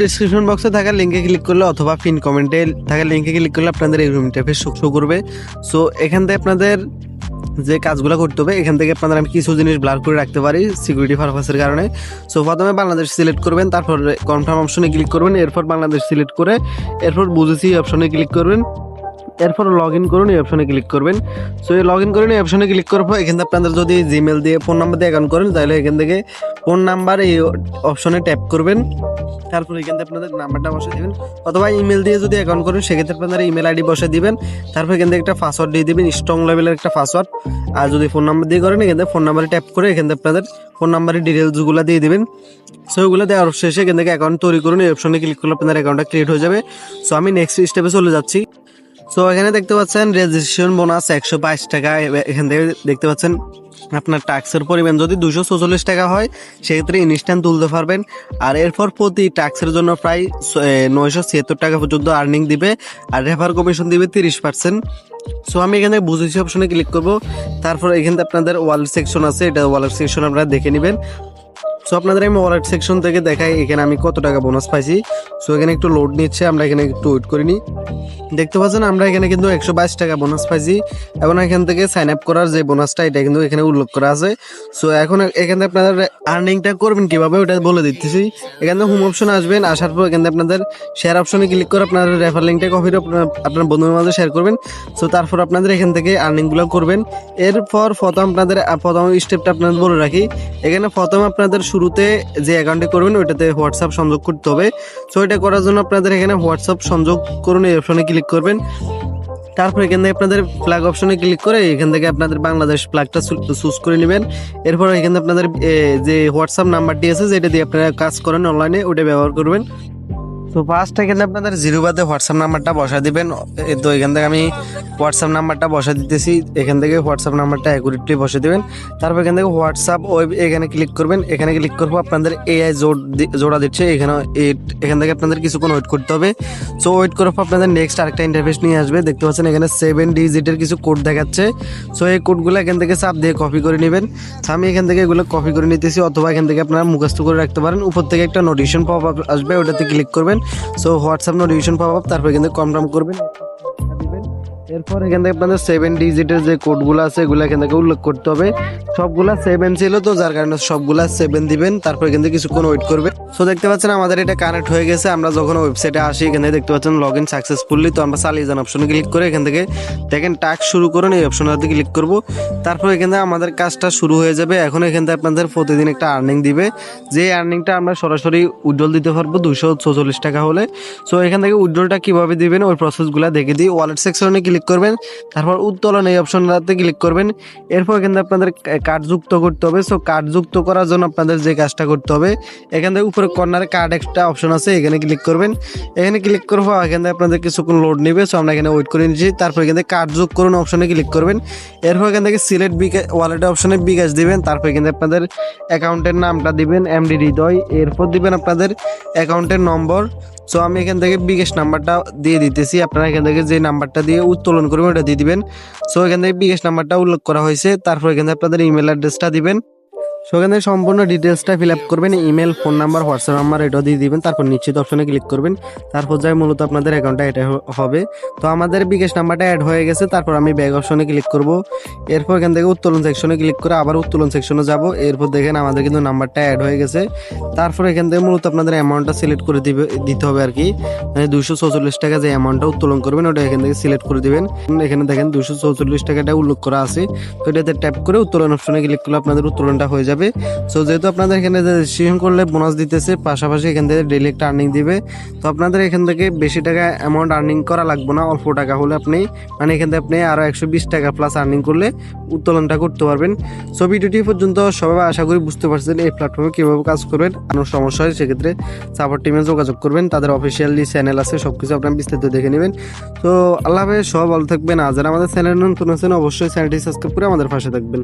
Description বক্সে থাকা লিঙ্কে ক্লিক করলে অথবা পিন কমেন্টে থাকা লিঙ্কে ক্লিক করলে আপনাদের এই রুম ইন্টারফেস শো করবে। সো এখান থেকে আপনাদের যে কাজগুলো করতে হবে, এখান থেকে আপনাদের আমি কিছু জিনিস ব্লার করে রাখতে পারি সিকিউরিটি পারপাসের কারণে। সো প্রথমে বাংলাদেশ সিলেক্ট করবেন, তারপর কনফার্ম অপশনে ক্লিক করবেন, এরপর বাংলাদেশ সিলেক্ট করে এরপর বুঝেছি অপশনে ক্লিক করবেন, এরপর লগ ইন করুন এই অপশনে ক্লিক করবেন। সো এই লগ ইন করুন এই অপশনে ক্লিক করার পর এখান থেকে আপনাদের যদি জিমেল দিয়ে ফোন নাম্বার দিয়ে অ্যাকাউন্ট করেন তাহলে এখান থেকে ফোন নাম্বার এই অপশনে ট্যাপ করবেন, তারপর এখান থেকে আপনাদের নাম্বারটা বসে দিবেন। অথবা ইমেল দিয়ে যদি অ্যাকাউন্ট করেন সেক্ষেত্রে আপনারা ইমেল আইডি বসে দিবেন, তারপর এখান থেকে একটা পাসওয়ার্ড দিয়ে দিবেন, স্ট্রং লেভেলের একটা পাসওয়ার্ড। আর যদি ফোন নাম্বার দিয়ে করেন এখান থেকে ফোন নাম্বারে ট্যাপ করে এখান থেকে আপনাদের ফোন নাম্বারের ডিটেলসগুলো দিয়ে দিবেন। সো ওগুলো দেওয়ার শেষে এখান থেকে অ্যাকাউন্ট তৈরি করুন এই অপশনে ক্লিক করলে আপনাদের অ্যাকাউন্টটা ক্রিয়েট হয়ে যাবে। সো আমি নেক্সট স্টেপে চলে যাচ্ছি। সো এখানে দেখতে পাচ্ছেন রেজিস্ট্রেশন বোনাস 122 টাকা। এখান থেকে দেখতে পাচ্ছেন আপনার ট্যাক্সের পরিমাণ যদি 244 টাকা হয় সেক্ষেত্রে ইনস্ট্যান্ট তুলতে পারবেন। আর এরপর প্রতি ট্যাক্সের জন্য প্রায় 976 টাকা পর্যন্ত আর্নিং দিবে, আর রেফার কমিশন দিবে 30%। সো আমি এখানে বুঝেছি অপশনে ক্লিক করব, তারপর এখানে আপনাদের ওয়ালেট সেকশন আছে, এটা ওয়ালেট সেকশন আপনারা দেখে নেবেন। সো আপনাদের আমি ওয়ালেট সেকশন থেকে দেখাই এখানে আমি কত টাকা বোনাস পাইছি। সো এখানে একটু লোড নিচ্ছে, আমরা এখানে একটু ওয়েট করে নিই। দেখতে পাচ্ছেন আমরা এখানে কিন্তু 122 টাকা বোনাস পাইছি, এবং এখান থেকে সাইন আপ করার যে বোনাসটা এটা কিন্তু এখানে উল্লেখ করা আছে। সো এখন এখানে আপনাদের আর্নিংটা করবেন কিভাবে ওটা বলে দিতেছি। এখানে হোম অপশন আসবেন, আসার পর এখানে আপনাদের শেয়ার অপশনে ক্লিক করে আপনার রেফার লিঙ্কটা কপি আপনার বন্ধুদের মাঝে শেয়ার করবেন। সো তারপর আপনাদের এখান থেকে আর্নিংগুলো করবেন। এরপর প্রথম স্টেপটা আপনাদের বলে রাখি, এখানে প্রথম আপনাদের শুরুতে যে অ্যাকাউন্টটি করবেন ওইটাতে হোয়াটসঅ্যাপ সংযোগ করতে হবে। সো এটা করার জন্য আপনাদের এখানে হোয়াটসঅ্যাপ সংযোগ করুন এই অপশনে ক্লিক করবেন, তারপর এখান থেকে আপনাদের ফ্ল্যাগ অপশনে ক্লিক করে এখান থেকে আপনাদের বাংলাদেশ ফ্ল্যাগটা চুজ করে নেবেন। এরপর এখান থেকে আপনাদের যে হোয়াটসঅ্যাপ নাম্বারটি আছে যেটা দিয়ে আপনারা কাজ করেন অনলাইনে ওটা ব্যবহার করবেন। তো ফার্স্ট এখানে আপনাদের জিরো বাদে হোয়াটসঅ্যাপ নাম্বারটা বসা দিবেন। তো এখান থেকে আমি হোয়াটসঅ্যাপ নাম্বারটা বসা দিতেছি, এখান থেকে হোয়াটসঅ্যাপ নাম্বারটা অ্যাকুরেটলি বসে দেবেন। তারপর এখান থেকে হোয়াটসঅ্যাপ ওয়েব এখানে ক্লিক করবেন, এখানে ক্লিক করবো আপনাদের এআই জোড়া দিচ্ছে এখানে। এখান থেকে আপনাদের কিছুক্ষণ ওয়েট করতে হবে। সো ওয়েট করার পর আপনাদের নেক্সট আরেকটা ইন্টারফেস নিয়ে আসবে। দেখতে পাচ্ছেন এখানে 7 ডিজিটের কিছু কোড দেখাচ্ছে। সো এই কোডগুলো এখান থেকে চাপ দিয়ে কপি করে নেবেন। আমি এখান থেকে এগুলো কপি করে নিতেছি, অথবা এখান থেকে আপনারা মুখস্থ করে রাখতে পারেন। উপর থেকে একটা নোটিফিকেশন পপ আপ আসবে, ওটাতে ক্লিক করবেন। So WhatsApp notification pop up, তারপর কিন্তু কনফার্ম করবেন। এরপর এখান থেকে আপনাদের 7 ডিজিটের যে কোডগুলো আছে এগুলো এখান থেকে উল্লেখ করতে হবে। সবগুলা 7 ছিল তো যার কারণে সবগুলা 7 দিবেন, তারপর এখান থেকে কিছুক্ষণ ওয়েট করবে। সো দেখতে পাচ্ছেন আমাদের এটা কানেক্ট হয়ে গেছে। আমরা যখন ওয়েবসাইটে আসি এখানে দেখতে পাচ্ছেন লগ ইন সাকসেসফুলি। তো আমরা চালিয়ে যান অপশনে ক্লিক করে এখান থেকে দেখেন টাস্ক শুরু করুন এই অপশনটাতে ক্লিক করব। তারপর এখান থেকে আমাদের কাজটা শুরু হয়ে যাবে। এখন এখান থেকে আপনাদের প্রতিদিন একটা আর্নিং দিবে, যে আর্নিংটা আমরা সরাসরি উইথড্রল দিতে পারবো 244 টাকা হলে। সো এখান থেকে উইথড্রলটা কিভাবে দিবেন ওই প্রসেসগুলো দেখে দিই। ওয়ালেট সেকশনে ক্লিক করবেন, তারপর উত্তোলন এই অপশনটাতে ক্লিক করবেন। এরপর এখান থেকে আপনাদের কার্ড যুক্ত করতে হবে। সো কার্ড যুক্ত করার জন্য আপনাদের যে কাজটা করতে হবে, এখান থেকে উপরে কর্নারে কার্ড একটা অপশন আছে, এখানে ক্লিক করবেন। এখানে ক্লিক করবো, এখান থেকে আপনাদের কিছুক্ষণ লোড নেবে। সো আমরা এখানে ওয়েট করে নিচ্ছি। তারপর এখান থেকে কার্ড যোগ করুন অপশনে ক্লিক করবেন। এরপর এখান থেকে সিলেক্ট ওয়ালেট অপশনে বিকাশ দিবেন। তারপর এখান থেকে আপনাদের অ্যাকাউন্টের নামটা দিবেন এমডি হৃদয়। এরপর দিবেন আপনাদের অ্যাকাউন্টের নম্বর। সো আমি এখান থেকে বিকাশ নাম্বারটা দিয়ে দিতেছি, আপনারা এখান থেকে যে নাম্বারটা দিয়ে উত্তোলন করবেন ওটা দিয়ে দিবেন। সো এখান থেকে বিকাশ নাম্বারটা উল্লেখ করা হয়েছে। তারপর এখান থেকে আপনাদের ইমেল অ্যাড্রেসটা দিবেন। সো এখান থেকে সম্পূর্ণ ডিটেলসটা ফিল আপ করবেন, email, phone number, WhatsApp number এটাও দিয়ে দিবেন। তারপর নিশ্চিত অপশনে ক্লিক করবেন। তারপর যাই মূলত আপনাদের অ্যাকাউন্টটা এটা হবে। তো আমাদের বিকাশ নাম্বারটা অ্যাড হয়ে গেছে। তারপর আমি ব্যাক অপশনে ক্লিক করব। এরপর এখান থেকে উত্তোলন সেকশনে ক্লিক করে আবার উত্তোলন সেকশনে যাব। এরপর দেখেন আমাদের কিন্তু নাম্বারটা অ্যাড হয়ে গেছে। তারপর এখান থেকে মূলত আপনাদের অ্যামাউন্টটা সিলেক্ট করে দিতে হবে আর কি, মানে 244 টাকা যে অ্যামাউন্টটা উত্তোলন করবেন ওটা এখান থেকে সিলেক্ট করে দিবেন। এখানে দেখেন 244 টাকাটা উল্লেখ করা আছে। তো এটাতে ট্যাপ করে উত্তোলন অপশনে ক্লিক করলে আপনাদের উত্তোলনটা হয়ে যাবে। সো যেহেতু আপনাদের এখানে রেজিস্ট্রেশন করলে বোনাস দিতেছে, পাশাপাশি এখান থেকে ডেইলি একটা আর্নিং দিবে। তো আপনাদের এখান থেকে বেশি টাকা অ্যামাউন্ট আর্নিং করা লাগবে না, অল্প টাকা হলে আপনি মানে এখান থেকে আপনি আরও 120 টাকা প্লাস আর্নিং করলে উত্তোলনটা করতে পারবেন। সো ভিডিওটি পর্যন্ত সবাই আশা করি বুঝতে পারছেন এই প্ল্যাটফর্মে কীভাবে কাজ করবেন। কোনো সমস্যা হয় সেক্ষেত্রে সাপোর্ট টিমে যোগাযোগ করবেন, তাদের অফিসিয়ালি চ্যানেল আছে, সব কিছু আপনার বিস্তারিত দেখে নেবেন। তো আল্লাহ হাফেজ, সব ভালো থাকবেন। আর যারা আমাদের চ্যানেল নতুন আছেন অবশ্যই চ্যানেলটি সাবস্ক্রাইব করে আমাদের পাশে থাকবেন।